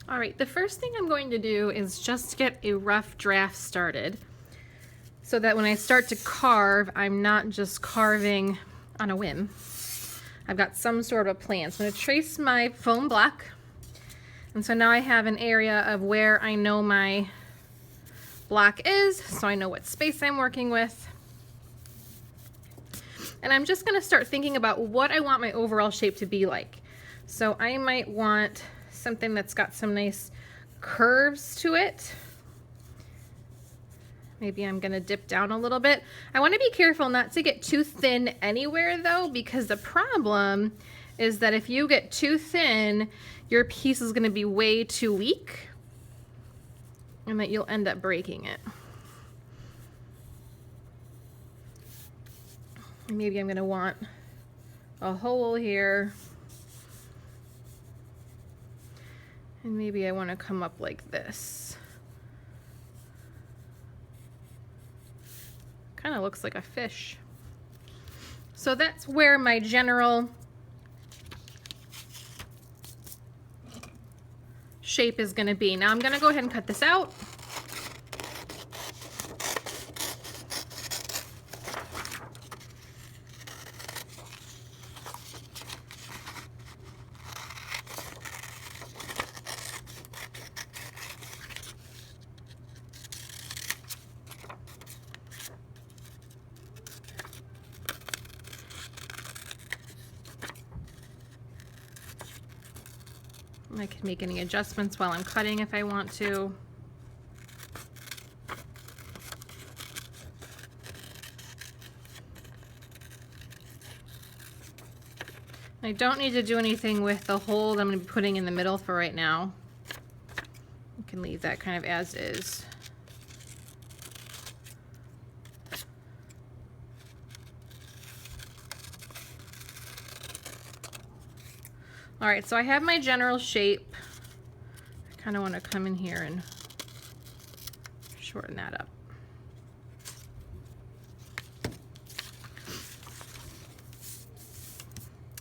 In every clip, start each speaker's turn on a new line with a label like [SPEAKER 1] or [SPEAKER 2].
[SPEAKER 1] All right, the first thing I'm going to do is just get a rough draft started so that when I start to carve, I'm not just carving on a whim. I've got some sort of plan. So I'm going to trace my foam block. And so now I have an area of where I know my block is, so I know what space I'm working with. And I'm just going to start thinking about what I want my overall shape to be like. So I might want something that's got some nice curves to it. Maybe I'm going to dip down a little bit. I want to be careful not to get too thin anywhere though, because the problem is that if you get too thin, your piece is going to be way too weak and that you'll end up breaking it. Maybe I'm going to want a hole here. And maybe I want to come up like this. Kind of looks like a fish. So that's where my general shape is going to be. Now I'm going to go ahead and cut this out. I can make any adjustments while I'm cutting if I want to. I don't need to do anything with the hole that I'm going to be putting in the middle for right now. You can leave that kind of as is. All right, so I have my general shape. I kind of want to come in here and shorten that up.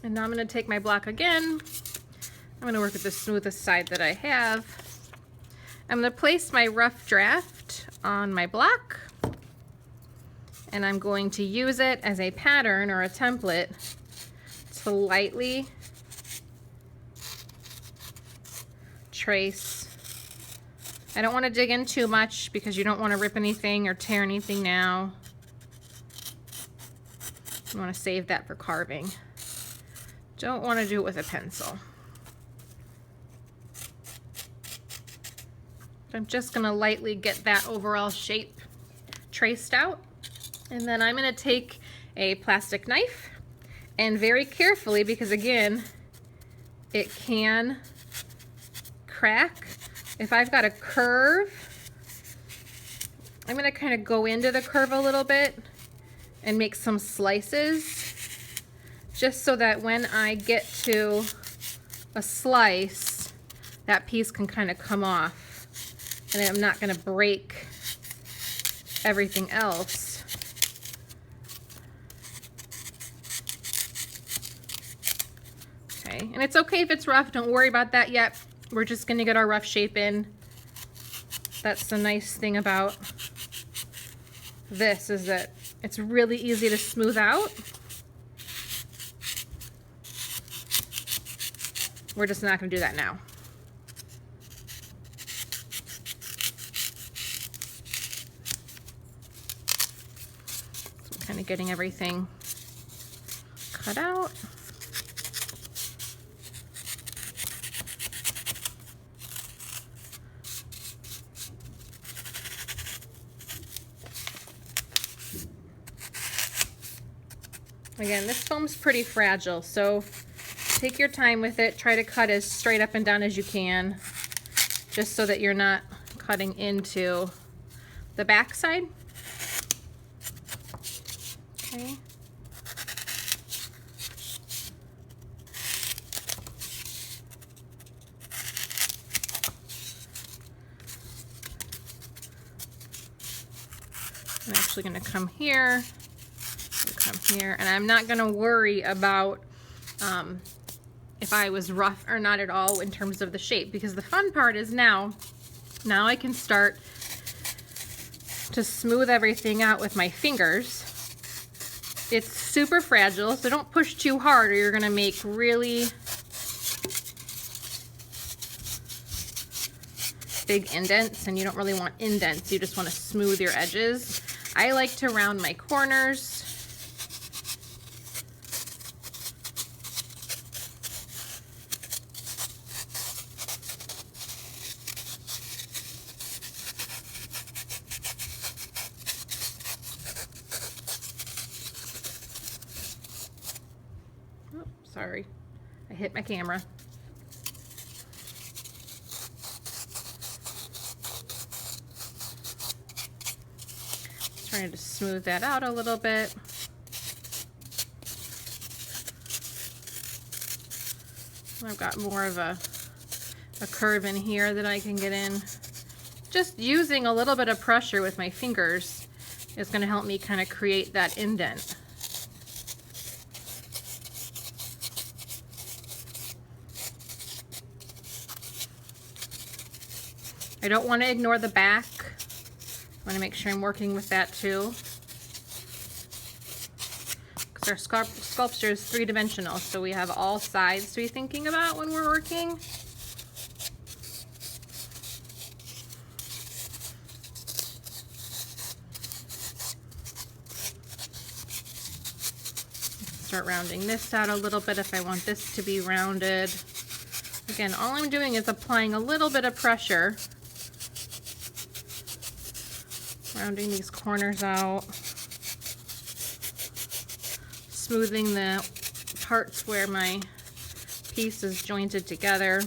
[SPEAKER 1] And now I'm going to take my block again. I'm going to work with the smoothest side that I have. I'm going to place my rough draft on my block. And I'm going to use it as a pattern or a template to lightly trace. I don't want to dig in too much because you don't want to rip anything or tear anything now. You want to save that for carving. Don't want to do it with a pencil. I'm just going to lightly get that overall shape traced out. And then I'm going to take a plastic knife and very carefully, because again, it can crack. If I've got a curve, I'm going to kind of go into the curve a little bit and make some slices, just so that when I get to a slice, that piece can kind of come off and I'm not going to break everything else. Okay, and it's okay if it's rough, don't worry about that yet. We're just going to get our rough shape in. That's the nice thing about this, is that it's really easy to smooth out. We're just not going to do that now. So I'm kind of getting everything cut out. Again, this foam's pretty fragile, so take your time with it. Try to cut as straight up and down as you can, just so that you're not cutting into the back side. Okay. I'm actually going to come here. Come here, and I'm not going to worry about if I was rough or not at all in terms of the shape, because the fun part is now I can start to smooth everything out with my fingers. It's super fragile, so don't push too hard or you're gonna make really big indents, and you don't really want indents. You just want to smooth your edges. I like to round my corners. Oh, sorry, I hit my camera. Trying to smooth that out a little bit. I've got more of a curve in here that I can get in. Just using a little bit of pressure with my fingers is going to help me kind of create that indent. I don't want to ignore the back. I want to make sure I'm working with that too, because our sculpture is three-dimensional, so we have all sides to be thinking about when we're working. Start rounding this out a little bit if I want this to be rounded. Again, all I'm doing is applying a little bit of pressure, rounding these corners out, smoothing the parts where my piece is jointed together.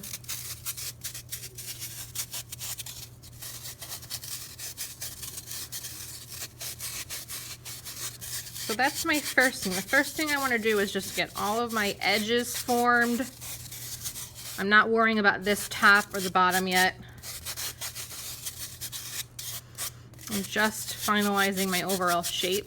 [SPEAKER 1] So that's my first thing. The first thing I want to do is just get all of my edges formed. I'm not worrying about this top or the bottom yet. I'm just finalizing my overall shape.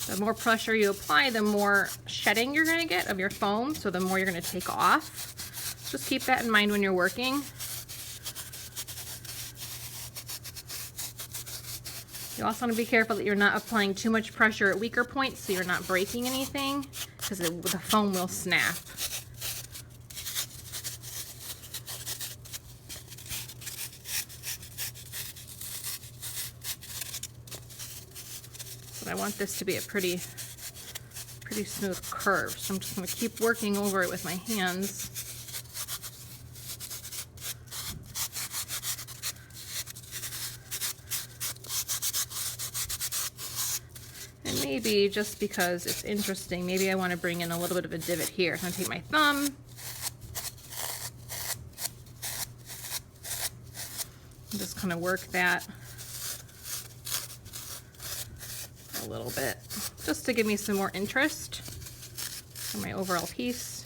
[SPEAKER 1] The more pressure you apply, the more shedding you're going to get of your foam, so the more you're going to take off. Just keep that in mind when you're working. You also want to be careful that you're not applying too much pressure at weaker points so you're not breaking anything, because the foam will snap. But I want this to be a pretty smooth curve, so I'm just going to keep working over it with my hands. Maybe just because it's interesting, maybe I want to bring in a little bit of a divot here. So I'm going to take my thumb and just kind of work that a little bit, just to give me some more interest in my overall piece.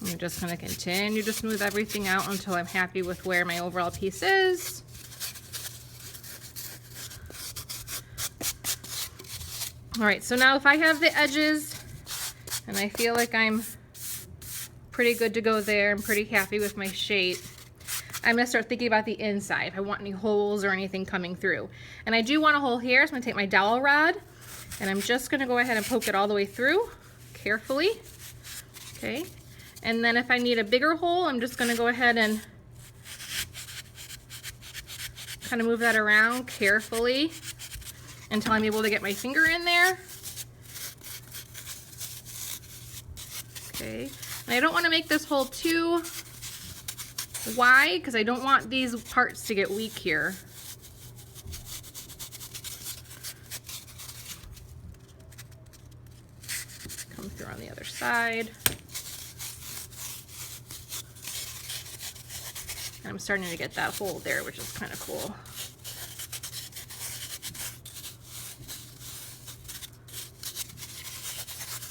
[SPEAKER 1] I'm just going to continue to smooth everything out until I'm happy with where my overall piece is. All right, so now if I have the edges and I feel like I'm pretty good to go there, I'm pretty happy with my shape, I'm going to start thinking about the inside, if I want any holes or anything coming through. And I do want a hole here, so I'm going to take my dowel rod and I'm just going to go ahead and poke it all the way through carefully. Okay. And then if I need a bigger hole, I'm just going to go ahead and kind of move that around carefully until I'm able to get my finger in there. Okay. And I don't want to make this hole too wide because I don't want these parts to get weak here. Come through on the other side. I'm starting to get that hole there, which is kind of cool.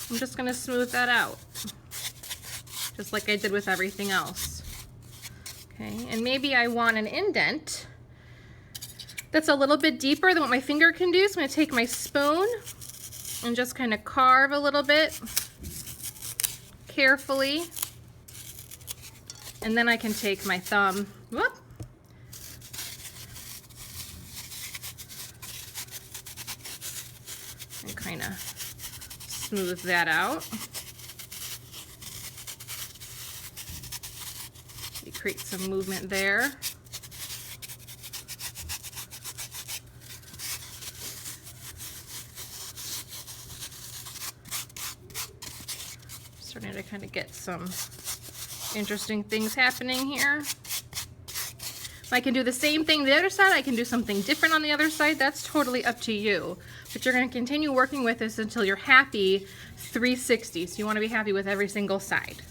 [SPEAKER 1] I'm just going to smooth that out, just like I did with everything else. Okay, and maybe I want an indent that's a little bit deeper than what my finger can do. So I'm going to take my spoon and just kind of carve a little bit carefully. And then I can take my thumb, whoop, and kind of smooth that out. You create some movement there. Starting to kind of get some interesting things happening here. I can do the same thing the other side. I can do something different on the other side. That's totally up to you. But you're going to continue working with this until you're happy 360. So you want to be happy with every single side.